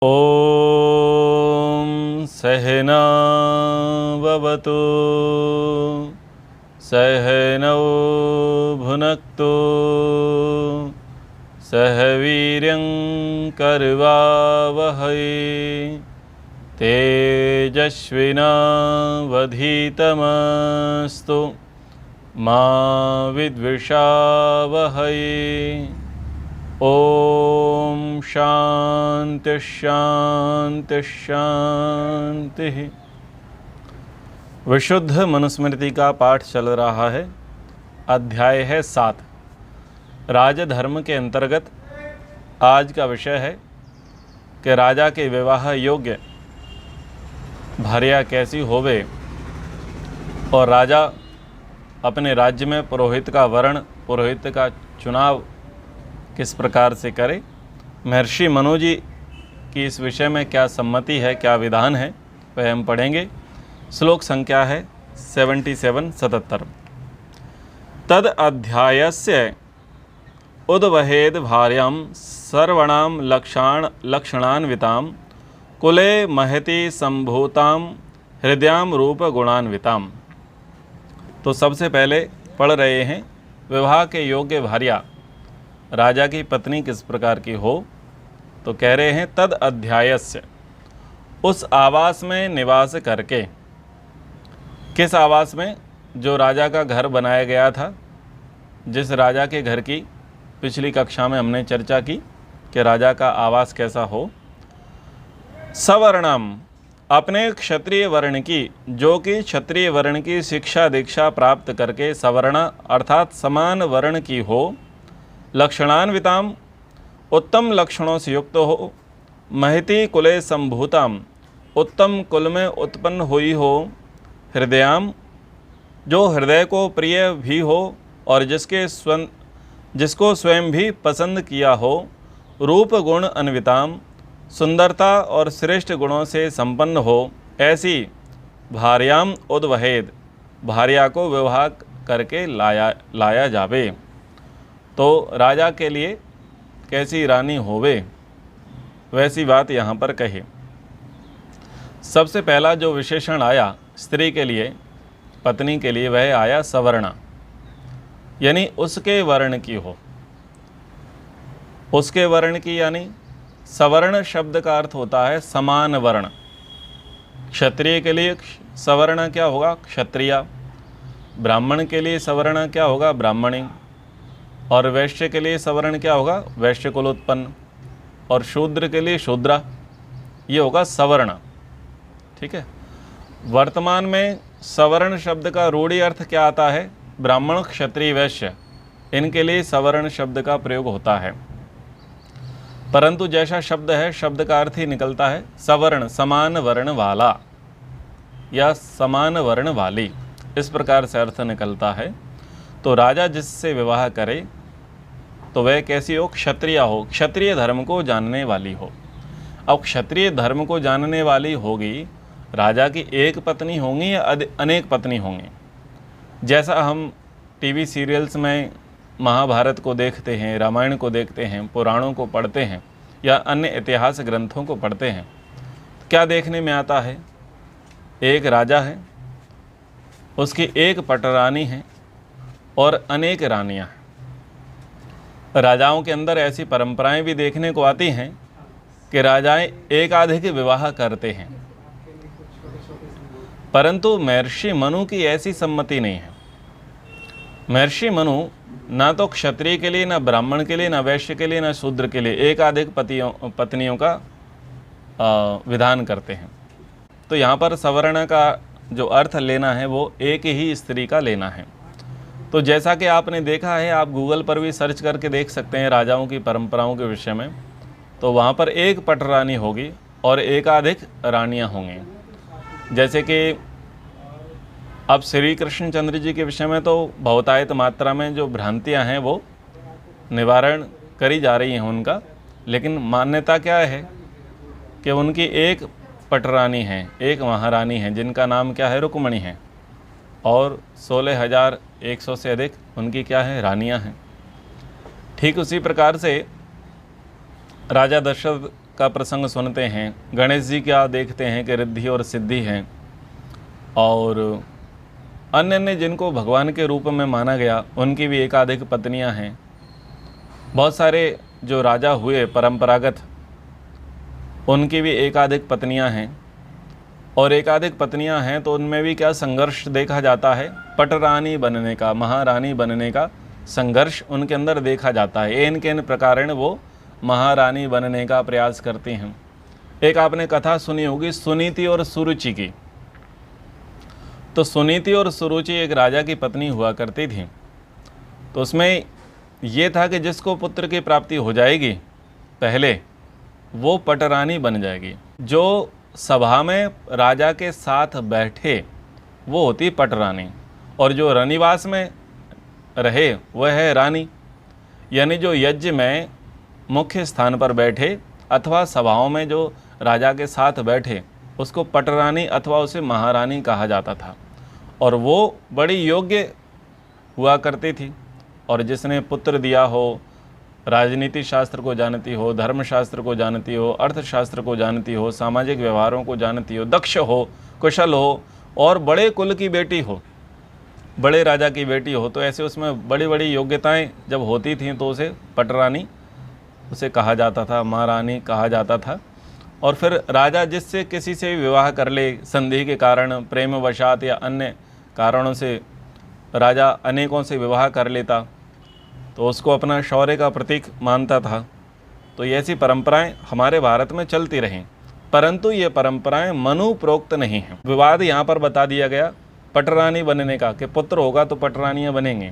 ॐ सहना भवतु सहनौ भुनक्तु सह वीर्यं करवावहै तेजस्विनावधीतमस्तु मा विद्विषावहै। ओम शांति शांति शांति। विशुद्ध मनुस्मृति का पाठ चल रहा है। अध्याय है 7। राजधर्म के अंतर्गत आज का विषय है कि राजा के विवाह योग्य भार्या कैसी होवे और राजा अपने राज्य में पुरोहित का वर्ण, पुरोहित का चुनाव किस प्रकार से करे। महर्षि मनु जी की इस विषय में क्या सम्मति है, क्या विधान है, वह हम पढ़ेंगे। श्लोक संख्या है 77। तद अध्यायस्य उद्वहेद भार्यां सर्वणां लक्षणान्वितां कुले महति संभूतां हृदयां रूप गुणान्वितां। तो सबसे पहले पढ़ रहे हैं विवाह के योग्य भार्या राजा की पत्नी किस प्रकार की हो। तो कह रहे हैं तद अध्यायस्य, उस आवास में निवास करके। किस आवास में? जो राजा का घर बनाया गया था, जिस राजा के घर की पिछली कक्षा में हमने चर्चा की कि राजा का आवास कैसा हो। सवर्णम, अपने क्षत्रिय वर्ण की, जो कि क्षत्रिय वर्ण की शिक्षा दीक्षा प्राप्त करके सवर्ण अर्थात समान वर्ण की हो। लक्षणान्विताम, उत्तम लक्षणों से युक्त हो। महति कुले संभूताम, उत्तम कुल में उत्पन्न हुई हो। हृदयाम, जो हृदय को प्रिय भी हो और जिसको स्वयं भी पसंद किया हो। रूप गुण अन्विताम, सुंदरता और श्रेष्ठ गुणों से संपन्न हो। ऐसी भार्याम उद्वहेद, भार्या को विवाह करके लाया जावे। तो राजा के लिए कैसी रानी होवे, वैसी बात यहाँ पर कही। सबसे पहला जो विशेषण आया स्त्री के लिए, पत्नी के लिए, वह आया सवर्णा, यानी उसके वर्ण की हो। उसके वर्ण की यानी सवर्ण शब्द का अर्थ होता है समान वर्ण। क्षत्रिय के लिए सवर्ण क्या होगा? क्षत्रिया। ब्राह्मण के लिए सवर्ण क्या होगा? ब्राह्मणी। और वैश्य के लिए सवर्ण क्या होगा? वैश्य कुलोत्पन्न। और शूद्र के लिए शूद्रा, ये होगा सवर्ण। ठीक है। वर्तमान में सवर्ण शब्द का रूढ़ि अर्थ क्या आता है? ब्राह्मण, क्षत्रिय, वैश्य, इनके लिए सवर्ण शब्द का प्रयोग होता है। परंतु जैसा शब्द है, शब्द का अर्थ ही निकलता है सवर्ण, समान वर्ण वाला या समान वर्ण वाली, इस प्रकार से अर्थ निकलता है। तो राजा जिससे विवाह करे तो वह कैसी हो? क्षत्रिय हो, क्षत्रिय धर्म को जानने वाली हो। अब क्षत्रिय धर्म को जानने वाली होगी, राजा की एक पत्नी होंगी या अनेक पत्नी होंगी? जैसा हम टीवी सीरियल्स में महाभारत को देखते हैं, रामायण को देखते हैं, पुराणों को पढ़ते हैं या अन्य इतिहास ग्रंथों को पढ़ते हैं, क्या देखने में आता है? एक राजा है, उसकी एक पटरानी है और अनेक रानियां हैं। राजाओं के अंदर ऐसी परंपराएं भी देखने को आती हैं कि राजाएं एकाधिक विवाह करते हैं, परंतु महर्षि मनु की ऐसी सम्मति नहीं है। महर्षि मनु ना तो क्षत्रिय के लिए, ना ब्राह्मण के लिए, ना वैश्य के लिए, ना शूद्र के लिए एकाधिक पत्नियों का विधान करते हैं। तो यहाँ पर सवर्ण का जो अर्थ लेना है वो एक ही स्त्री का लेना है। तो जैसा कि आपने देखा है, आप गूगल पर भी सर्च करके देख सकते हैं राजाओं की परंपराओं के विषय में, तो वहाँ पर एक पटरानी होगी और एकाधिक रानियाँ होंगी। जैसे कि अब श्री कृष्णचंद्र जी के विषय में तो बहुतायत मात्रा में जो भ्रांतियाँ हैं वो निवारण करी जा रही हैं उनका, लेकिन मान्यता क्या है कि उनकी एक पटरानी है, एक महारानी है, जिनका नाम क्या है? रुक्मणी है। और 16,100 से अधिक उनकी क्या है? रानियां हैं। ठीक उसी प्रकार से राजा दशरथ का प्रसंग सुनते हैं, गणेश जी क्या देखते हैं कि रिद्धि और सिद्धि हैं, और अन्य अन्य जिनको भगवान के रूप में माना गया उनकी भी एकाधिक पत्नियां हैं। बहुत सारे जो राजा हुए परंपरागत, उनकी भी एकाधिक पत्नियां हैं, और एकाधिक पत्नियां हैं तो उनमें भी क्या संघर्ष देखा जाता है, पटरानी बनने का, महारानी बनने का संघर्ष उनके अंदर देखा जाता है। एन के प्रकारेण वो महारानी बनने का प्रयास करती हैं। एक आपने कथा सुनी होगी सुनीति और सुरुचि की। तो सुनीति और सुरुचि एक राजा की पत्नी हुआ करती थी। तो उसमें ये था कि जिसको पुत्र की प्राप्ति हो जाएगी पहले, वो पटरानी बन जाएगी। जो सभा में राजा के साथ बैठे वो होती पटरानी, और जो रनिवास में रहे वह है रानी। यानी जो यज्ञ में मुख्य स्थान पर बैठे अथवा सभाओं में जो राजा के साथ बैठे उसको पटरानी अथवा उसे महारानी कहा जाता था, और वो बड़ी योग्य हुआ करती थी। और जिसने पुत्र दिया हो, राजनीति शास्त्र को जानती हो, धर्मशास्त्र को जानती हो, अर्थशास्त्र को जानती हो, सामाजिक व्यवहारों को जानती हो, दक्ष हो, कुशल हो, और बड़े कुल की बेटी हो, बड़े राजा की बेटी हो, तो ऐसे उसमें बड़ी बड़ी योग्यताएं जब होती थीं तो उसे पटरानी उसे कहा जाता था, महारानी कहा जाता था। और फिर राजा जिससे किसी से विवाह कर ले, संधि के कारण, प्रेमवशात या अन्य कारणों से राजा अनेकों से विवाह कर लेता तो उसको अपना शौर्य का प्रतीक मानता था। तो ये ऐसी परंपराएं हमारे भारत में चलती रहीं, परंतु ये परंपराएं मनुप्रोक्त नहीं हैं। विवाद यहाँ पर बता दिया गया पटरानी बनने का, कि पुत्र होगा तो पटरानियाँ बनेंगे।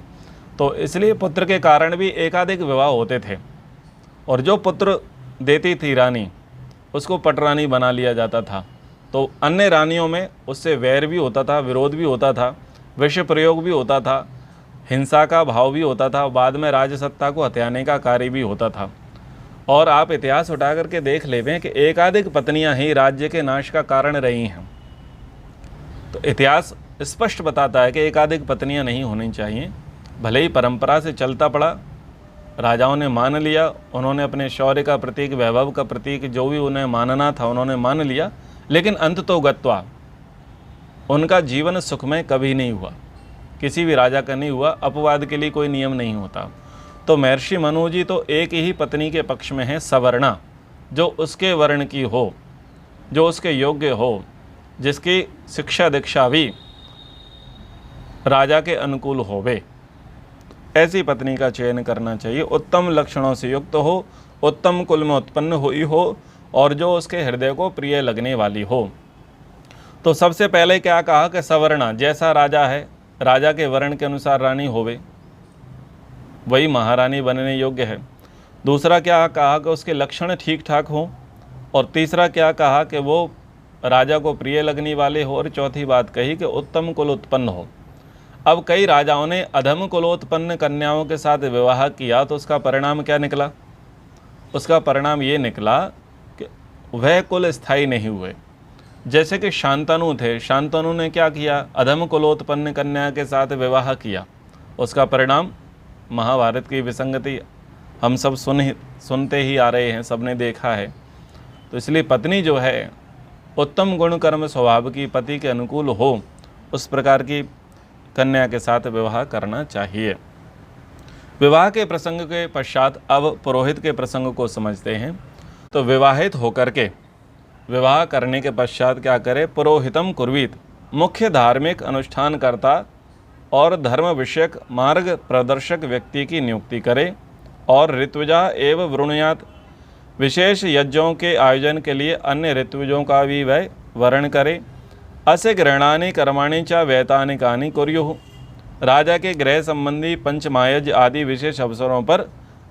तो इसलिए पुत्र के कारण भी एकाधिक विवाह होते थे, और जो पुत्र देती थी रानी उसको पटरानी बना लिया जाता था। तो अन्य रानियों में उससे वैर भी होता था, विरोध भी होता था, विष प्रयोग भी होता था, हिंसा का भाव भी होता था, बाद में राजसत्ता को हथियाने का कार्य भी होता था। और आप इतिहास उठा करके देख लेवें कि एकाधिक पत्नियां ही राज्य के नाश का कारण रही हैं। तो इतिहास स्पष्ट बताता है कि एकाधिक पत्नियां नहीं होनी चाहिए। भले ही परंपरा से चलता पड़ा, राजाओं ने मान लिया, उन्होंने अपने शौर्य का प्रतीक, वैभव का प्रतीक जो भी उन्हें मानना था उन्होंने मान लिया, लेकिन अंत तो गत्वा उनका जीवन सुखमय कभी नहीं हुआ, किसी भी राजा का नहीं हुआ। अपवाद के लिए कोई नियम नहीं होता। तो महर्षि मनु जी तो एक ही पत्नी के पक्ष में है, सवर्णा, जो उसके वर्ण की हो, जो उसके योग्य हो, जिसकी शिक्षा दीक्षा भी राजा के अनुकूल होवे, ऐसी पत्नी का चयन करना चाहिए। उत्तम लक्षणों से युक्त हो, उत्तम कुल में उत्पन्न हुई हो, और जो उसके हृदय को प्रिय लगने वाली हो। तो सबसे पहले क्या कहा कि सवर्णा, जैसा राजा है राजा के वर्ण के अनुसार रानी होवे, वही महारानी बनने योग्य है। दूसरा क्या कहा कि उसके लक्षण ठीक ठाक हों, और तीसरा क्या कहा कि वो राजा को प्रिय लगने वाले हो, और चौथी बात कही कि उत्तम कुल उत्पन्न हो। अब कई राजाओं ने अधम कुलोत्पन्न कन्याओं के साथ विवाह किया, तो उसका परिणाम क्या निकला? उसका परिणाम ये निकला कि वह कुल स्थायी नहीं हुए। जैसे कि शांतनु थे, शांतनु ने क्या किया? अधम कुलोत्पन्न कन्या के साथ विवाह किया। उसका परिणाम महाभारत की विसंगति हम सब सुनते ही आ रहे हैं, सबने देखा है। तो इसलिए पत्नी जो है उत्तम गुण कर्म स्वभाव की, पति के अनुकूल हो, उस प्रकार की कन्या के साथ विवाह करना चाहिए। विवाह के प्रसंग के पश्चात अब पुरोहित के प्रसंग को समझते हैं। तो विवाहित होकर के विवाह करने के पश्चात क्या करे? पुरोहितम कुर्वीत, मुख्य धार्मिक अनुष्ठान करता और धर्म विषयक मार्ग प्रदर्शक व्यक्ति की नियुक्ति करे, और ऋत्विजा एवं वृणुयात, विशेष यज्ञों के आयोजन के लिए अन्य ऋत्विजों का भी वह वर्ण करे। अस्य ग्रहणानि कर्माणि च वैतानिकानि कुर्युः, राजा के गृह संबंधी पंचमायज्ञ आदि विशेष अवसरों पर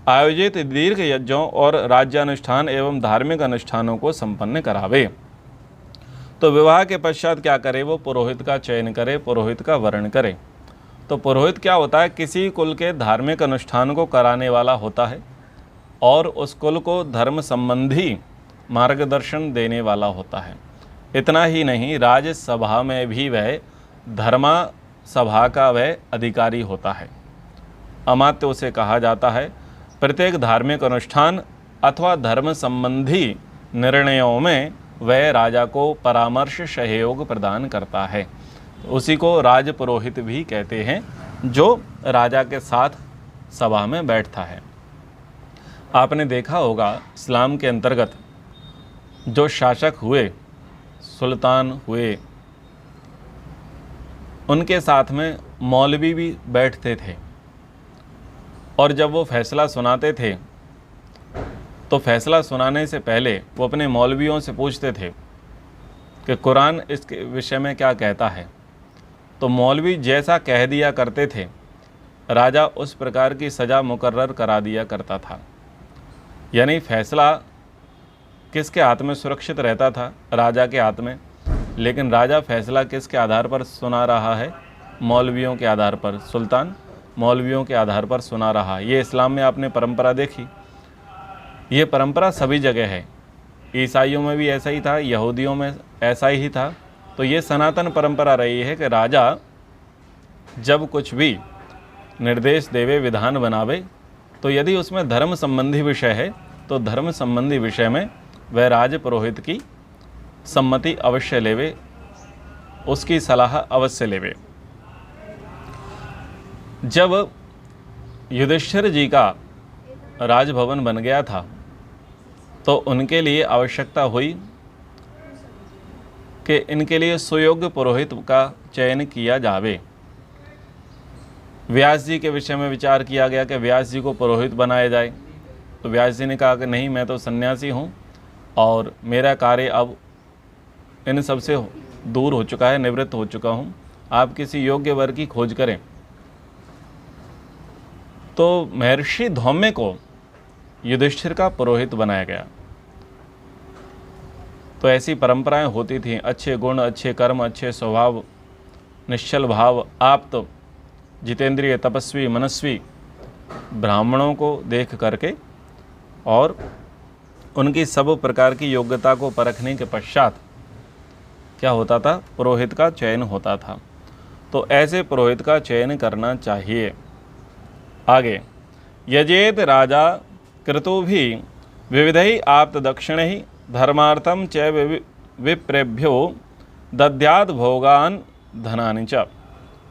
आयोजित दीर्घ यज्ञों और राज्यानुष्ठान एवं धार्मिक अनुष्ठानों को संपन्न करावे। तो विवाह के पश्चात क्या करे? वो पुरोहित का चयन करे, पुरोहित का वर्ण करे। तो पुरोहित क्या होता है? किसी कुल के धार्मिक अनुष्ठान को कराने वाला होता है, और उस कुल को धर्म संबंधी मार्गदर्शन देने वाला होता है। इतना ही नहीं, राज्यसभा में भी वह धर्मा सभा का वह अधिकारी होता है। अमात्य उसे कहा जाता है। प्रत्येक धार्मिक अनुष्ठान अथवा धर्म संबंधी निर्णयों में वह राजा को परामर्श सहयोग प्रदान करता है। उसी को राजपुरोहित भी कहते हैं, जो राजा के साथ सभा में बैठता है। आपने देखा होगा इस्लाम के अंतर्गत जो शासक हुए, सुल्तान हुए, उनके साथ में मौलवी भी बैठते थे और जब वो फैसला सुनाते थे तो फैसला सुनाने से पहले वो अपने मौलवियों से पूछते थे कि कुरान इसके विषय में क्या कहता है। तो मौलवी जैसा कह दिया करते थे, राजा उस प्रकार की सज़ा मुकर्रर करा दिया करता था। यानी फैसला किसके हाथ में सुरक्षित रहता था? राजा के हाथ में। लेकिन राजा फैसला किसके आधार पर सुना रहा है? मौलवियों के आधार पर। सुल्तान मौलवियों के आधार पर सुना रहा। ये इस्लाम में आपने परंपरा देखी, ये परंपरा सभी जगह है। ईसाइयों में भी ऐसा ही था, यहूदियों में ऐसा ही था। तो ये सनातन परंपरा रही है कि राजा जब कुछ भी निर्देश देवे, विधान बनावे, तो यदि उसमें धर्म संबंधी विषय है तो धर्म संबंधी विषय में वह राजपुरोहित की सम्मति अवश्य लेवे, उसकी सलाह अवश्य लेवे। जब युधिष्ठिर जी का राजभवन बन गया था तो उनके लिए आवश्यकता हुई कि इनके लिए सुयोग्य पुरोहित का चयन किया जावे। व्यास जी के विषय में विचार किया गया कि व्यास जी को पुरोहित बनाया जाए। तो व्यास जी ने कहा कि नहीं, मैं तो सन्यासी हूँ और मेरा कार्य अब इन सब से दूर हो चुका है, निवृत्त हो चुका हूँ, आप किसी योग्य वर की खोज करें। तो महर्षि धौम्य को युधिष्ठिर का पुरोहित बनाया गया। तो ऐसी परंपराएं होती थीं। अच्छे गुण, अच्छे कर्म, अच्छे स्वभाव, निश्चल भाव, आप्त, जितेंद्रिय, तपस्वी, मनस्वी ब्राह्मणों को देख करके और उनकी सब प्रकार की योग्यता को परखने के पश्चात क्या होता था? पुरोहित का चयन होता था। तो ऐसे पुरोहित का चयन करना चाहिए। आगे, यजेत राजा क्रतुभि विविधै आप्त दक्षिणैः धर्मार्थम च विप्रेभ्यो दद्यात् भोगान धनानि च।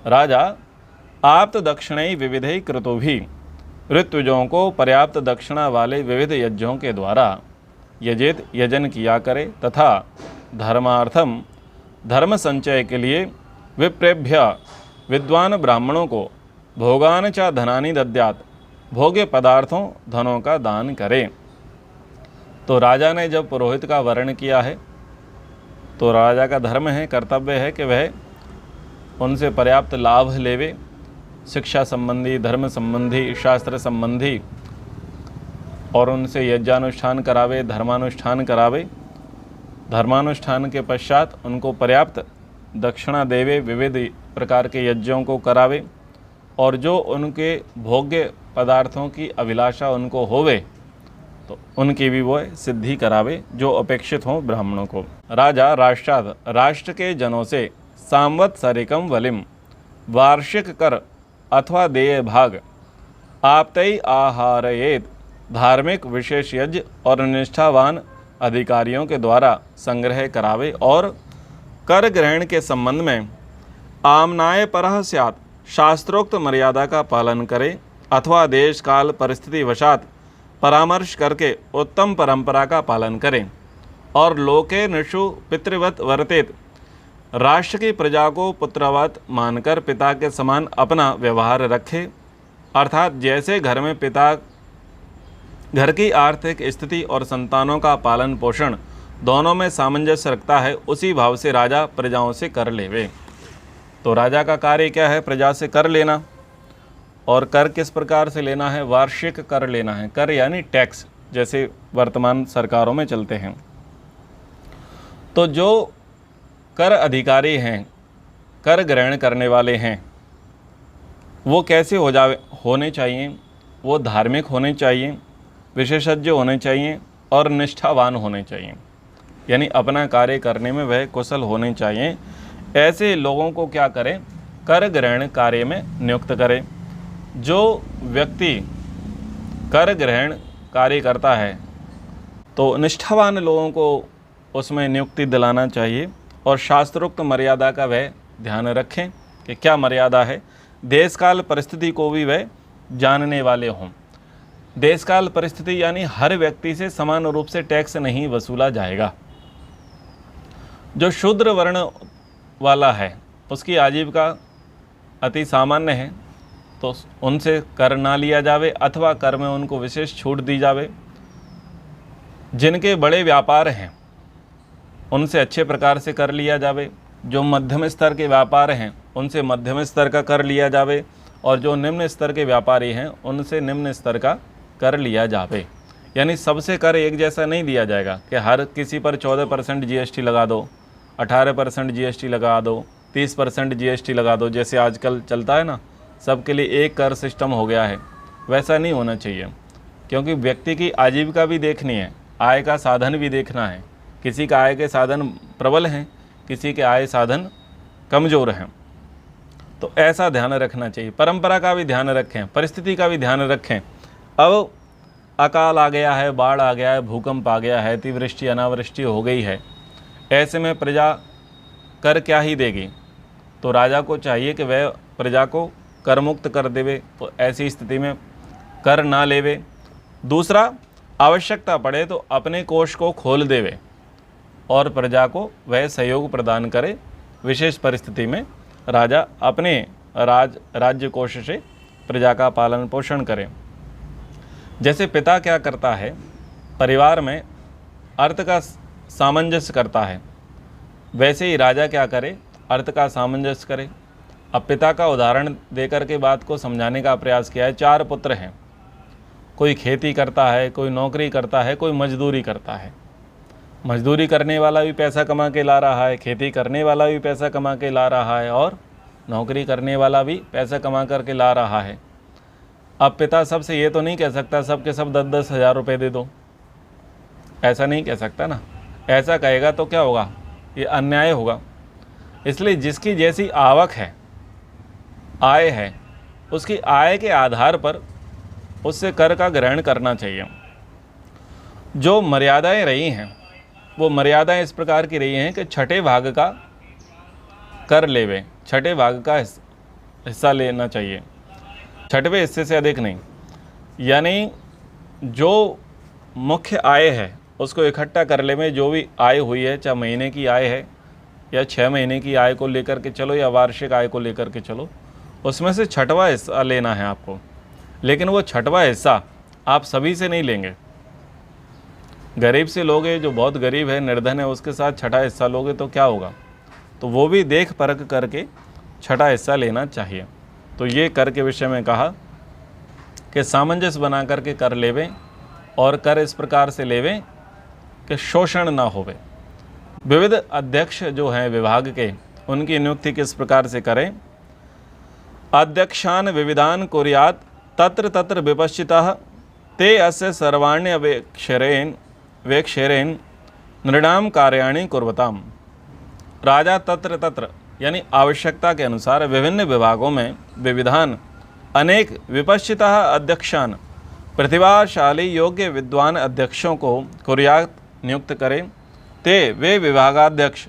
राजा आप्त दक्षिणैः विविधै क्रतुभि ऋत्विजों को पर्याप्त दक्षिणा वाले विविध यज्ञों के द्वारा यजेत यजन किया करे तथा धर्मार्थम धर्म संचय के लिए विप्रेभ्य विद्वान ब्राह्मणों को भोगान च धनानि दद्यात् भोग्य पदार्थों धनों का दान करे। तो राजा ने जब पुरोहित का वर्ण किया है तो राजा का धर्म है, कर्तव्य है कि वह उनसे पर्याप्त लाभ लेवे, शिक्षा संबंधी, धर्म संबंधी, शास्त्र संबंधी, और उनसे यज्ञानुष्ठान करावे, धर्मानुष्ठान करावे। धर्मानुष्ठान के पश्चात उनको पर्याप्त दक्षिणा देवे, विविध प्रकार के यज्ञों को करावे और जो उनके भोग्य पदार्थों की अभिलाषा उनको होवे तो उनकी भी वो सिद्धि करावे जो अपेक्षित हों ब्राह्मणों को। राजा राष्ट्राद राष्ट्र के जनों से सांवत्सरिकम वलिम वार्षिक कर अथवा देय भाग आपतई आहारयेत धार्मिक विशेष यज्ञ और निष्ठावान अधिकारियों के द्वारा संग्रह करावे और कर ग्रहण के संबंध में आमनाय परः स्यात् शास्त्रोक्त मर्यादा का पालन करे अथवा देश काल परिस्थिति वशात परामर्श करके उत्तम परंपरा का पालन करें और लोके नृषु पितृवत वर्तेत राष्ट्र की प्रजा को पुत्रवत मानकर पिता के समान अपना व्यवहार रखे। अर्थात जैसे घर में पिता घर की आर्थिक स्थिति और संतानों का पालन पोषण दोनों में सामंजस्य रखता है, उसी भाव से राजा प्रजाओं से कर लेवे। तो राजा का कार्य क्या है? प्रजा से कर लेना। और कर किस प्रकार से लेना है? वार्षिक कर लेना है। कर यानी टैक्स, जैसे वर्तमान सरकारों में चलते हैं। तो जो कर अधिकारी हैं, कर ग्रहण करने वाले हैं, वो कैसे होने चाहिए? वो धार्मिक होने चाहिए, विशेषज्ञ होने चाहिए और निष्ठावान होने चाहिए। यानी अपना कार्य करने में वह कुशल होने चाहिए। ऐसे लोगों को क्या करें? कर ग्रहण कार्य में नियुक्त करें। जो व्यक्ति कर ग्रहण कार्य करता है तो निष्ठावान लोगों को उसमें नियुक्ति दिलाना चाहिए और शास्त्रोक्त मर्यादा का वह ध्यान रखें कि क्या मर्यादा है। देश काल परिस्थिति को भी वह जानने वाले हों। देश काल परिस्थिति यानी हर व्यक्ति से समान रूप से टैक्स नहीं वसूला जाएगा। जो शूद्र वर्ण वाला है उसकी आजीविका अति सामान्य है तो उनसे कर ना लिया जावे अथवा कर में उनको विशेष छूट दी जावे। जिनके बड़े व्यापार हैं उनसे अच्छे प्रकार से कर लिया जावे। जो मध्यम स्तर के व्यापार हैं उनसे मध्यम स्तर का कर लिया जावे और जो निम्न स्तर के व्यापारी हैं उनसे निम्न स्तर का कर लिया जावे। यानी सबसे कर एक जैसा नहीं दिया जाएगा कि हर किसी पर 14% GST लगा दो, 18% GST लगा दो, 30% GST लगा दो, जैसे आजकल चलता है ना, सबके लिए एक कर सिस्टम हो गया है। वैसा नहीं होना चाहिए, क्योंकि व्यक्ति की आजीविका भी देखनी है, आय का साधन भी देखना है। किसी का आय के साधन प्रबल हैं, किसी के आय साधन कमज़ोर हैं, तो ऐसा ध्यान रखना चाहिए। परंपरा का भी ध्यान रखें, परिस्थिति का भी ध्यान रखें। अब अकाल आ गया है, बाढ़ आ गया है, भूकंप आ गया है, अतिवृष्टि अनावृष्टि हो गई है, ऐसे में प्रजा कर क्या ही देगी। तो राजा को चाहिए कि वह प्रजा को कर मुक्त कर देवे, तो ऐसी स्थिति में कर ना लेवे। दूसरा, आवश्यकता पड़े तो अपने कोष को खोल देवे और प्रजा को वह सहयोग प्रदान करे। विशेष परिस्थिति में राजा अपने राज्य कोष से प्रजा का पालन पोषण करे। जैसे पिता क्या करता है, परिवार में अर्थ का सामंजस्य करता है, वैसे ही राजा क्या करे, अर्थ का सामंजस्य करे। अब पिता का उदाहरण देकर के बात को समझाने का प्रयास किया है। 4 पुत्र हैं, कोई खेती करता है, कोई नौकरी करता है, कोई मजदूरी करता है। मजदूरी करने वाला भी पैसा कमा के ला रहा है, खेती करने वाला भी पैसा कमा के ला रहा है और नौकरी करने वाला भी पैसा कमा करके ला रहा है। अब पिता सबसे ये तो नहीं कह सकता सब के सब 10-10 हज़ार रुपये दे दो, ऐसा नहीं कह सकता ना। ऐसा कहेगा तो क्या होगा, ये अन्याय होगा। इसलिए जिसकी जैसी आवक है, आय है, उसकी आय के आधार पर उससे कर का ग्रहण करना चाहिए। जो मर्यादाएं रही हैं वो मर्यादाएं इस प्रकार की रही हैं कि छठे भाग का कर लेवे, छठे भाग का हिस्सा लेना चाहिए, छठवें हिस्से से अधिक नहीं। यानी जो मुख्य आय है उसको इकट्ठा कर लेवे। जो भी आय हुई है, चाहे महीने की आय है या 6 महीने की आय को लेकर के चलो या वार्षिक आय को लेकर के चलो, उसमें से छठवां हिस्सा लेना है आपको। लेकिन वो छठवां हिस्सा आप सभी से नहीं लेंगे। गरीब से लोगे, जो बहुत गरीब है, निर्धन है, उसके साथ छठा हिस्सा लोगे तो क्या होगा। तो वो भी देख परख करके छठा हिस्सा लेना चाहिए। तो ये कर के विषय में कहा कि सामंजस्य बना करके कर लेवें और कर इस प्रकार से लेवें कि शोषण ना होवे। विविध अध्यक्ष जो हैं विभाग के, उनकी नियुक्ति किस प्रकार से करें। अध्यक्षान विविधान कुर्यात् तत्र तत्र विपश्चितः ते अस्य सर्वाण्य वेक्षेरेन नृणाम कार्याणि कुर्वताम। राजा तत्र तत्र यानी आवश्यकता के अनुसार विभिन्न विभागों में विविधान अनेक विपश्चितः अध्यक्षान प्रतिभाशाली योग्य विद्वान अध्यक्षों को कुर्यात् नियुक्त करें। ते वे विभागाध्यक्ष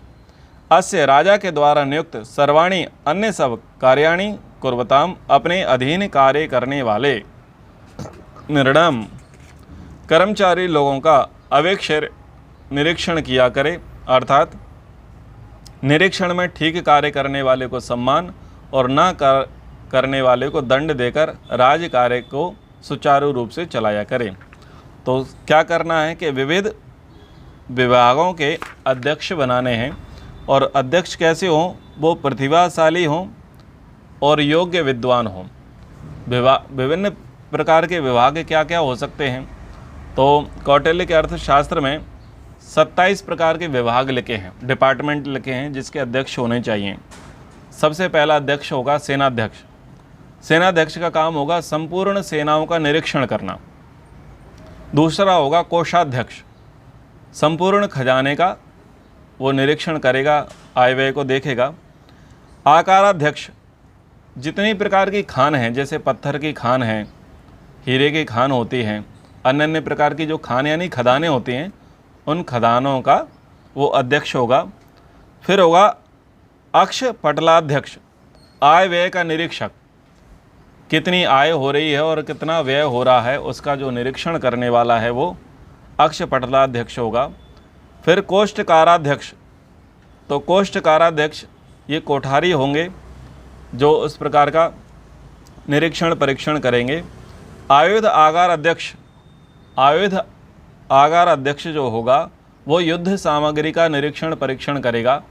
अस्य राजा के द्वारा नियुक्त सर्वाणी अन्य सब कार्याणि कुर्वताम अपने अधीन कार्य करने वाले निर्णाम कर्मचारी लोगों का अवेक्षर निरीक्षण किया करे। अर्थात निरीक्षण में ठीक कार्य करने वाले को सम्मान और ना करने वाले को दंड देकर राज कार्य को सुचारू रूप से चलाया करें। तो क्या करना है कि विविध विभागों के अध्यक्ष बनाने हैं और अध्यक्ष कैसे हों, वो प्रतिभाशाली हों और योग्य विद्वान हों। विभिन्न प्रकार के विभाग क्या क्या हो सकते हैं, तो कौटिल्य के अर्थशास्त्र में 27 प्रकार के विभाग लिखे हैं, डिपार्टमेंट लिखे हैं जिसके अध्यक्ष होने चाहिए। सबसे पहला अध्यक्ष होगा सेनाध्यक्ष। सेनाध्यक्ष का काम होगा संपूर्ण सेनाओं का निरीक्षण करना। दूसरा होगा कोषाध्यक्ष, संपूर्ण खजाने का वो निरीक्षण करेगा, आय व्यय को देखेगा। आकाराध्यक्ष, जितनी प्रकार की खान हैं, जैसे पत्थर की खान है, हीरे की खान होती हैं, अन्य अन्य प्रकार की जो खान यानी खदानें होती हैं, उन खदानों का वो अध्यक्ष होगा। फिर होगा अक्ष पटलाध्यक्ष, आय व्यय का निरीक्षक, कितनी आय हो रही है और कितना व्यय हो रहा है उसका जो निरीक्षण करने वाला है वो अक्ष पटलाध्यक्ष होगा। फिर कोष्ठकाराध्यक्ष, तो कोष्ठकाराध्यक्ष ये कोठारी होंगे जो उस प्रकार का निरीक्षण परीक्षण करेंगे। आयुध आगार अध्यक्ष, आयुध आगार अध्यक्ष जो होगा वो युद्ध सामग्री का निरीक्षण परीक्षण करेगा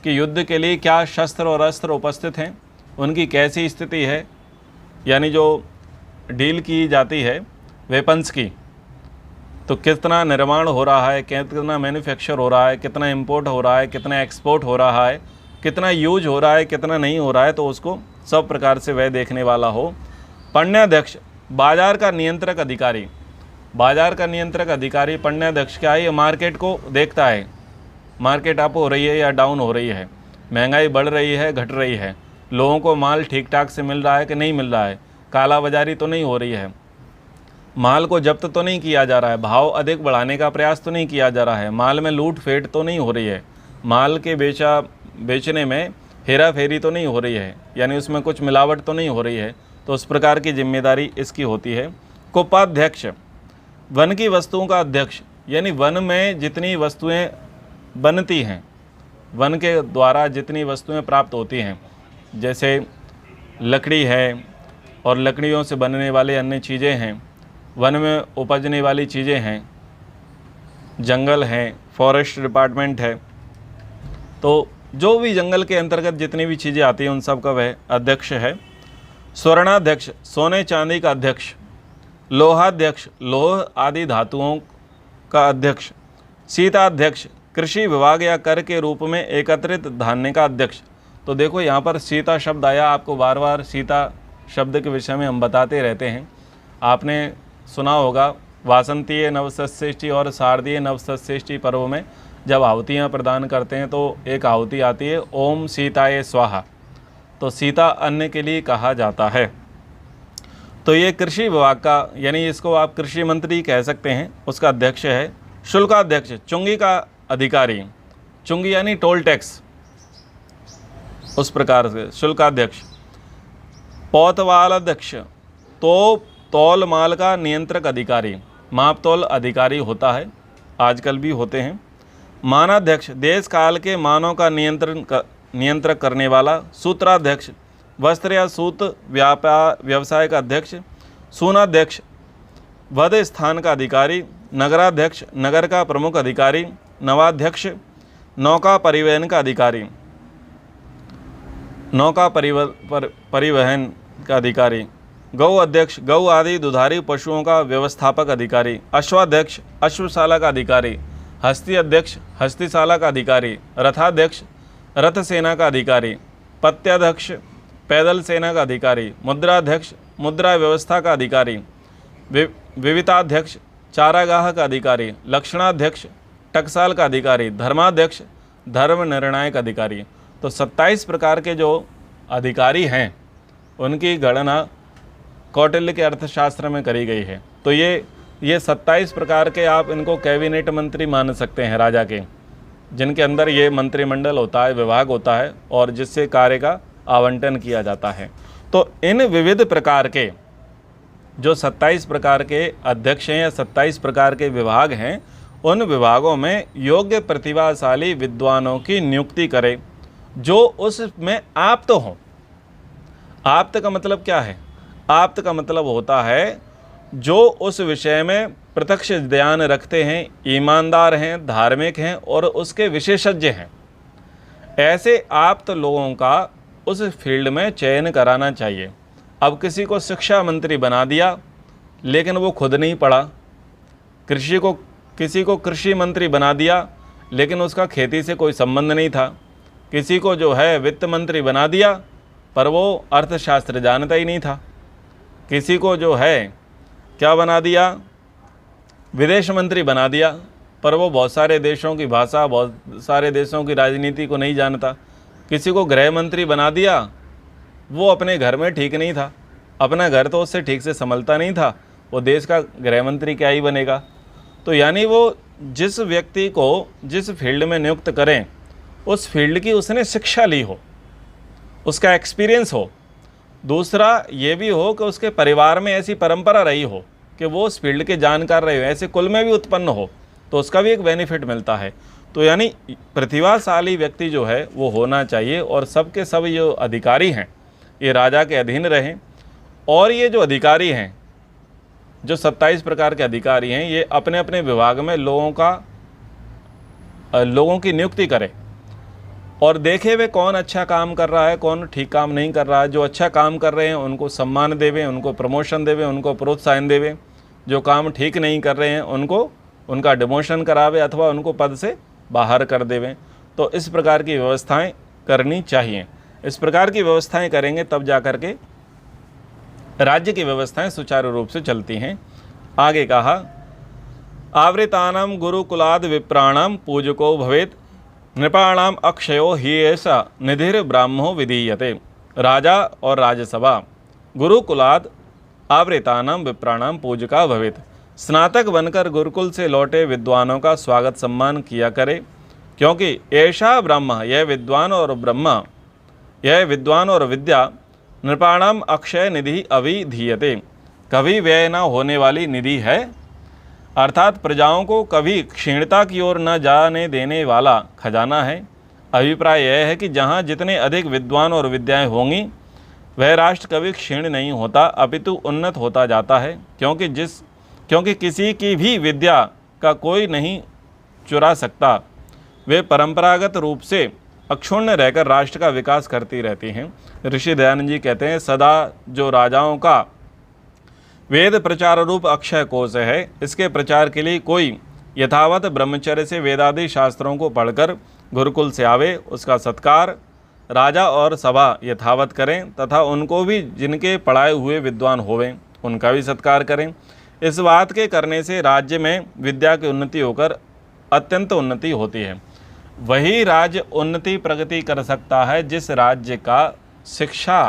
कि युद्ध के लिए क्या शस्त्र और अस्त्र उपस्थित हैं, उनकी कैसी स्थिति है, यानी जो डील की जाती है वेपन्स की, तो कितना निर्माण हो रहा है, कितना मैन्युफैक्चर हो रहा है, कितना इंपोर्ट हो रहा है, कितना एक्सपोर्ट हो रहा है, कितना यूज हो रहा है, कितना नहीं हो रहा है, तो उसको सब प्रकार से वह देखने वाला हो। पण्याध्यक्ष, बाजार का नियंत्रक अधिकारी, बाजार का नियंत्रक अधिकारी पण्याध्यक्ष क्या है, ये मार्केट को देखता है, मार्केट अप हो रही है या डाउन हो रही है, महंगाई बढ़ रही है घट रही है, लोगों को माल ठीक ठाक से मिल रहा है कि नहीं मिल रहा है, काला बाजारी तो नहीं हो रही है, माल को जब्त तो नहीं किया जा रहा है, भाव अधिक बढ़ाने का प्रयास तो नहीं किया जा रहा है, माल में लूट फेट तो नहीं हो रही है, माल के बेचने में हेरा फेरी तो नहीं हो रही है, यानी उसमें कुछ मिलावट तो नहीं हो रही है, तो उस प्रकार की जिम्मेदारी इसकी होती है। कोपाध्यक्ष, वन की वस्तुओं का अध्यक्ष, यानी वन में जितनी वस्तुएं बनती हैं, वन के द्वारा जितनी वस्तुएं प्राप्त होती हैं, जैसे लकड़ी है और लकड़ियों से बनने वाले अन्य चीज़ें हैं, वन में उपजने वाली चीज़ें हैं, जंगल हैं, फॉरेस्ट डिपार्टमेंट है, तो जो भी जंगल के अंतर्गत जितनी भी चीज़ें आती हैं उन सब का वह अध्यक्ष है। स्वर्णाध्यक्ष, सोने चांदी का अध्यक्ष। लोहाध्यक्ष, लोह आदि धातुओं का अध्यक्ष। सीताध्यक्ष, कृषि विभाग या कर के रूप में एकत्रित धान्य का अध्यक्ष। तो देखो यहाँ पर सीता शब्द आया, आपको बार बार सीता शब्द के विषय में हम बताते रहते हैं। आपने सुना होगा वासंतीय नवसस्येष्टि और शारदीय नवसस्येष्टि पर्व में जब आहुतियाँ प्रदान करते हैं तो एक आहुति आती है ओम सीताय स्वाहा, तो सीता अन्न के लिए कहा जाता है। तो ये कृषि विभाग का, यानी इसको आप कृषि मंत्री कह सकते हैं, उसका अध्यक्ष है। शुल्काध्यक्ष, चुंगी का अधिकारी, चुंगी यानी टोल टैक्स, उस प्रकार से शुल्काध्यक्ष। पौतवालाध्यक्ष, तो तौल माल का नियंत्रक अधिकारी, माप तौल अधिकारी होता है, आजकल भी होते हैं। मानाध्यक्ष, देश काल के मानों का नियंत्रक करने वाला। सूत्राध्यक्ष, वस्त्र या सूत व्यवसाय का अध्यक्ष। सूनाध्यक्ष, वध स्थान का अधिकारी। नगराध्यक्ष, नगर का प्रमुख अधिकारी। नवाध्यक्ष, नौका परिवहन का अधिकारी, नौका परिवहन का अधिकारी। गौ अध्यक्ष, गौ आदि दुधारी पशुओं का व्यवस्थापक अधिकारी। अश्वाध्यक्ष, अश्वशाला का अधिकारी। हस्ती अध्यक्ष, हस्तीशाला का अधिकारी। रथाध्यक्ष, रथ सेना का अधिकारी। पत्याध्यक्ष, पैदल सेना का अधिकारी। मुद्राध्यक्ष, मुद्रा व्यवस्था का अधिकारी। विविताध्यक्ष, चारागाह का अधिकारी। लक्षणाध्यक्ष, टकसाल का अधिकारी। धर्माध्यक्ष, धर्म निर्णायक अधिकारी। तो 27 प्रकार के जो अधिकारी हैं उनकी गणना कौटिल्य के अर्थशास्त्र में करी गई है। तो ये 27 प्रकार के आप इनको कैबिनेट मंत्री मान सकते हैं राजा के, जिनके अंदर ये मंत्रिमंडल होता है, विभाग होता है और जिससे कार्य का आवंटन किया जाता है। तो इन विविध प्रकार के जो 27 प्रकार के अध्यक्ष हैं या 27 प्रकार के विभाग हैं, उन विभागों में योग्य प्रतिभाशाली विद्वानों की नियुक्ति करें जो उसमें आप्त हों। आप्त का मतलब क्या है? आप्त का मतलब होता है जो उस विषय में प्रत्यक्ष ध्यान रखते हैं, ईमानदार हैं, धार्मिक हैं और उसके विशेषज्ञ हैं। ऐसे आप्त लोगों का उस फील्ड में चयन कराना चाहिए। अब किसी को शिक्षा मंत्री बना दिया लेकिन वो खुद नहीं पढ़ा, किसी को कृषि मंत्री बना दिया लेकिन उसका खेती से कोई संबंध नहीं था, किसी को जो है वित्त मंत्री बना दिया पर वो अर्थशास्त्र जानता ही नहीं था, किसी को जो है क्या बना दिया, विदेश मंत्री बना दिया पर वो बहुत सारे देशों की भाषा, बहुत सारे देशों की राजनीति को नहीं जानता, किसी को गृह मंत्री बना दिया, वो अपने घर में ठीक नहीं था, अपना घर तो उससे ठीक से संभलता नहीं था, वो देश का गृह मंत्री क्या ही बनेगा। तो यानी वो जिस व्यक्ति को जिस फील्ड में नियुक्त करें उस फील्ड की उसने शिक्षा ली हो, उसका एक्सपीरियंस हो। दूसरा ये भी हो कि उसके परिवार में ऐसी परंपरा रही हो कि वो उस फील्ड के जानकार रहे हो, ऐसे कुल में भी उत्पन्न हो, तो उसका भी एक बेनिफिट मिलता है। तो यानी प्रतिभाशाली व्यक्ति जो है वो होना चाहिए और सबके सब जो अधिकारी हैं ये राजा के अधीन रहें। और ये जो अधिकारी हैं, जो 27 प्रकार के अधिकारी हैं, ये अपने अपने विभाग में लोगों की नियुक्ति करें और देखे वे कौन अच्छा काम कर रहा है, कौन ठीक काम नहीं कर रहा है। जो अच्छा काम कर रहे हैं उनको सम्मान देवें, उनको प्रमोशन देवें, उनको प्रोत्साहन देवें। जो काम ठीक नहीं कर रहे हैं उनको उनका डिमोशन करावे अथवा उनको पद से बाहर कर देवें। तो इस प्रकार की व्यवस्थाएं करनी चाहिए। इस प्रकार की व्यवस्थाएं करेंगे तब जा कर के राज्य की व्यवस्थाएं सुचारू रूप से चलती हैं। आगे कहा, आवृतानाम गुरुकुलाद विप्राणाम पूजको भवेत नृपाणाम अक्षयो ही ऐसा निधिर ब्राह्मो विधीयते। राजा और राज्यसभा गुरुकुलाद आवृतानाम विप्राणाम पूजका भवेत। स्नातक बनकर गुरुकुल से लौटे विद्वानों का स्वागत सम्मान किया करे, क्योंकि ऐसा ब्रह्म, यह विद्वान और विद्या नृपाणाम अक्षय निधि अविधीयते, कभी व्यय न होने वाली निधि है। अर्थात प्रजाओं को कभी क्षीणता की ओर न जाने देने वाला खजाना है। अभिप्राय यह है कि जहाँ जितने अधिक विद्वान और विद्याएं होंगी वह राष्ट्र कभी क्षीण नहीं होता अपितु उन्नत होता जाता है, क्योंकि किसी की भी विद्या का कोई नहीं चुरा सकता। वे परंपरागत रूप से अक्षुण्ण रहकर राष्ट्र का विकास करती रहती हैं। ऋषि दयानंद जी कहते हैं, सदा जो राजाओं का वेद प्रचार रूप अक्षय कोश है, इसके प्रचार के लिए कोई यथावत ब्रह्मचर्य से वेदादि शास्त्रों को पढ़कर गुरुकुल से आवे, उसका सत्कार राजा और सभा यथावत करें तथा उनको भी जिनके पढ़ाए हुए विद्वान होवें उनका भी सत्कार करें। इस बात के करने से राज्य में विद्या की उन्नति होकर अत्यंत उन्नति होती है। वही राज्य उन्नति प्रगति कर सकता है जिस राज्य का शिक्षा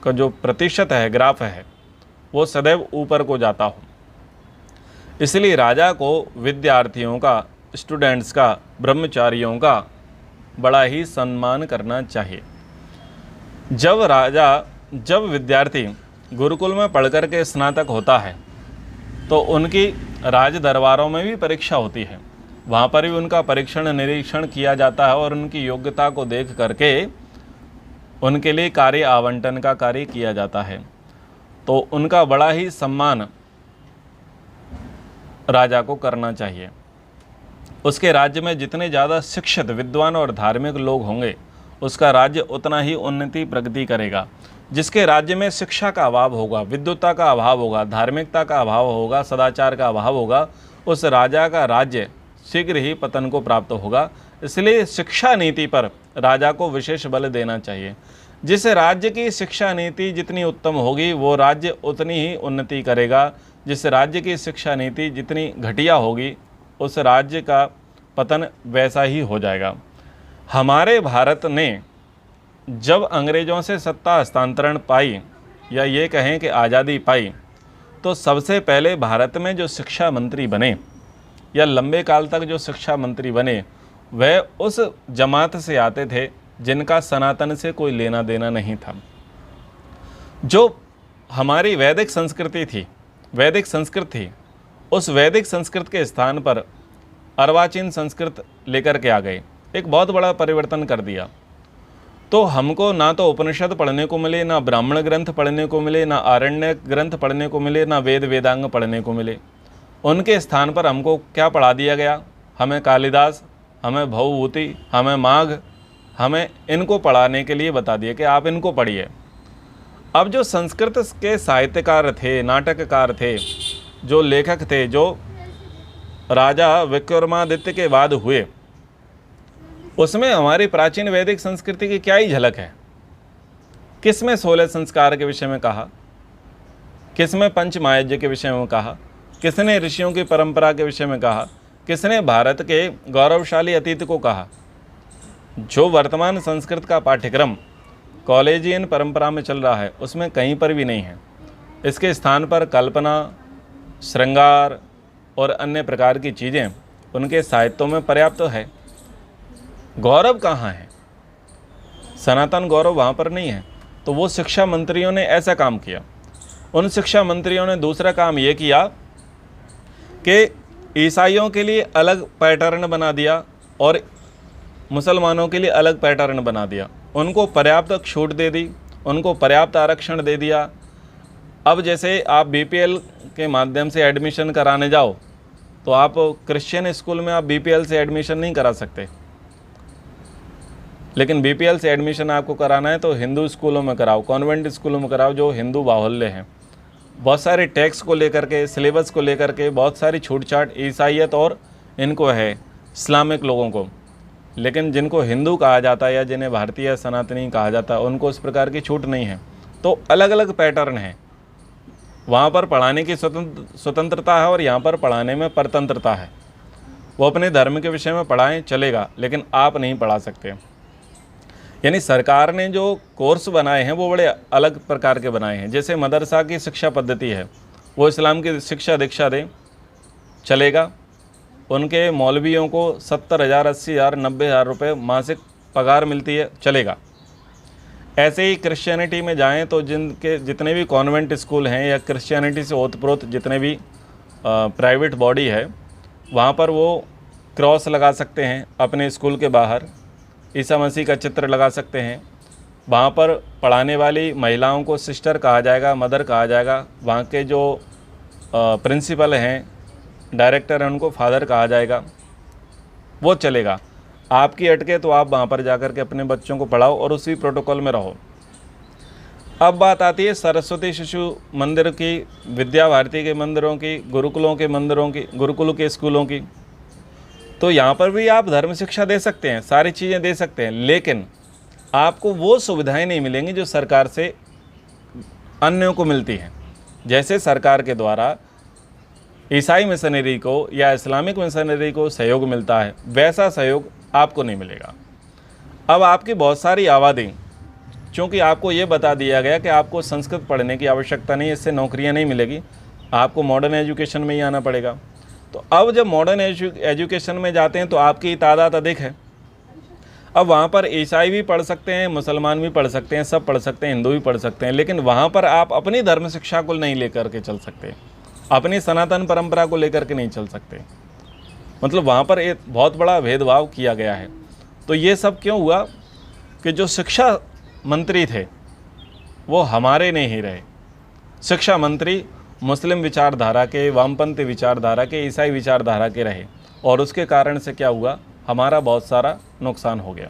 का जो प्रतिशत है, ग्राफ है, वो सदैव ऊपर को जाता हो। इसलिए राजा को विद्यार्थियों का, स्टूडेंट्स का, ब्रह्मचारियों का बड़ा ही सम्मान करना चाहिए। जब विद्यार्थी गुरुकुल में पढ़कर के स्नातक होता है तो उनकी राज दरबारों में भी परीक्षा होती है। वहाँ पर भी उनका परीक्षण निरीक्षण किया जाता है और उनकी योग्यता को देख करके उनके लिए कार्य आवंटन का कार्य किया जाता है। तो उनका बड़ा ही सम्मान राजा को करना चाहिए। उसके राज्य में जितने ज़्यादा शिक्षित, विद्वान और धार्मिक लोग होंगे उसका राज्य उतना ही उन्नति प्रगति करेगा। जिसके राज्य में शिक्षा का अभाव होगा, विद्वत्ता का अभाव होगा, धार्मिकता का अभाव होगा, सदाचार का अभाव होगा, उस राजा का राज्य शीघ्र ही पतन को प्राप्त होगा। इसलिए शिक्षा नीति पर राजा को विशेष बल देना चाहिए। जिस राज्य की शिक्षा नीति जितनी उत्तम होगी वो राज्य उतनी ही उन्नति करेगा। जिस राज्य की शिक्षा नीति जितनी घटिया होगी उस राज्य का पतन वैसा ही हो जाएगा। हमारे भारत ने जब अंग्रेज़ों से सत्ता हस्तांतरण पाई, या ये कहें कि आज़ादी पाई, तो सबसे पहले भारत में जो शिक्षा मंत्री बने या लंबे काल तक जो शिक्षा मंत्री बने वह उस जमात से आते थे जिनका सनातन से कोई लेना देना नहीं था। जो हमारी वैदिक संस्कृति थी, वैदिक संस्कृत थी, उस वैदिक संस्कृत के स्थान पर अर्वाचीन संस्कृत लेकर के आ गए, एक बहुत बड़ा परिवर्तन कर दिया। तो हमको ना तो उपनिषद पढ़ने को मिले, ना ब्राह्मण ग्रंथ पढ़ने को मिले, ना आरण्य ग्रंथ पढ़ने को मिले, ना वेद वेदांग पढ़ने को मिले। उनके स्थान पर हमको क्या पढ़ा दिया गया? हमें कालिदास, हमें भवभूति, हमें माघ, हमें इनको पढ़ाने के लिए बता दिया कि आप इनको पढ़िए। अब जो संस्कृत के साहित्यकार थे, नाटककार थे, जो लेखक थे, जो राजा विक्रमादित्य के बाद हुए, उसमें हमारी प्राचीन वैदिक संस्कृति की क्या ही झलक है। किसमें 16 संस्कार के विषय में कहा, किसमें पंचमहायज्ञ के विषय में कहा, किसने ऋषियों की परंपरा के विषय में कहा, किसने भारत के गौरवशाली अतीत को कहा। जो वर्तमान संस्कृत का पाठ्यक्रम कॉलेजियन परंपरा में चल रहा है उसमें कहीं पर भी नहीं है। इसके स्थान पर कल्पना, श्रृंगार और अन्य प्रकार की चीज़ें उनके साहित्यों में पर्याप्त तो है। गौरव कहाँ है? सनातन गौरव वहाँ पर नहीं है। तो वो शिक्षा मंत्रियों ने ऐसा काम किया। उन शिक्षा मंत्रियों ने दूसरा काम ये किया कि ईसाइयों के लिए अलग पैटर्न बना दिया और मुसलमानों के लिए अलग पैटर्न बना दिया। उनको पर्याप्त छूट दे दी, उनको पर्याप्त आरक्षण दे दिया। अब जैसे आप बीपीएल के माध्यम से एडमिशन कराने जाओ तो आप क्रिश्चियन स्कूल में आप बीपीएल से एडमिशन नहीं करा सकते, लेकिन बीपीएल से एडमिशन आपको कराना है तो हिंदू स्कूलों में कराओ, कॉन्वेंट स्कूलों में कराओ जो हिंदू बाहुल्य हैं। बहुत सारे टैक्स को लेकर के, सिलेबस को लेकर के बहुत सारी छूट छाट ईसाइयत और इनको है इस्लामिक लोगों को, लेकिन जिनको हिंदू कहा जाता है या जिन्हें भारतीय सनातनी कहा जाता है उनको उस प्रकार की छूट नहीं है। तो अलग अलग पैटर्न है। वहाँ पर पढ़ाने की स्वतंत्रता है और यहाँ पर पढ़ाने में परतंत्रता है। वो अपने धर्म के विषय में पढ़ाएं चलेगा, लेकिन आप नहीं पढ़ा सकते। यानी सरकार ने जो कोर्स बनाए हैं वो बड़े अलग प्रकार के बनाए हैं। जैसे मदरसा की शिक्षा पद्धति है, वो इस्लाम की शिक्षा दीक्षा दें चलेगा। उनके मौलवियों को 70,000, 80,000, 90,000 रुपये मासिक पगार मिलती है, चलेगा। ऐसे ही क्रिश्चियनिटी में जाएं तो जिनके जितने भी कॉन्वेंट स्कूल हैं या क्रिश्चियनिटी से ओतप्रोत जितने भी प्राइवेट बॉडी है, वहाँ पर वो क्रॉस लगा सकते हैं अपने स्कूल के बाहर, ईसा मसीह का चित्र लगा सकते हैं। वहाँ पर पढ़ाने वाली महिलाओं को सिस्टर कहा जाएगा, मदर कहा जाएगा। वहाँ के जो प्रिंसिपल हैं, डायरेक्टर हैं, उनको फादर कहा जाएगा, वो चलेगा। आपकी अटके तो आप वहाँ पर जाकर के अपने बच्चों को पढ़ाओ और उसी प्रोटोकॉल में रहो। अब बात आती है सरस्वती शिशु मंदिर की, विद्या भारती के मंदिरों की, गुरुकुलों के मंदिरों की, गुरुकुल के स्कूलों की। तो यहाँ पर भी आप धर्म शिक्षा दे सकते हैं, सारी चीज़ें दे सकते हैं, लेकिन आपको वो सुविधाएं नहीं मिलेंगी जो सरकार से अन्यों को मिलती हैं। जैसे सरकार के द्वारा ईसाई मिशनरी को या इस्लामिक मिशनरी को सहयोग मिलता है, वैसा सहयोग आपको नहीं मिलेगा। अब आपकी बहुत सारी आबादी, चूँकि आपको ये बता दिया गया कि आपको संस्कृत पढ़ने की आवश्यकता नहीं, इससे नौकरियाँ नहीं मिलेगी, आपको मॉडर्न एजुकेशन में ही आना पड़ेगा। तो अब जब मॉडर्न एजुकेशन में जाते हैं तो आपकी तादाद अधिक है। अब वहाँ पर ईसाई भी पढ़ सकते हैं, मुसलमान भी पढ़ सकते हैं, सब पढ़ सकते हैं, हिंदू भी पढ़ सकते हैं, लेकिन वहाँ पर आप अपनी धर्म शिक्षा को नहीं लेकर के चल सकते, अपनी सनातन परंपरा को लेकर के नहीं चल सकते। मतलब वहाँ पर एक बहुत बड़ा भेदभाव किया गया है। तो ये सब क्यों हुआ कि जो शिक्षा मंत्री थे वो हमारे नहीं ही रहे। शिक्षा मंत्री मुस्लिम विचारधारा के, वामपंथी विचारधारा के, ईसाई विचारधारा के रहे, और उसके कारण से क्या हुआ, हमारा बहुत सारा नुकसान हो गया।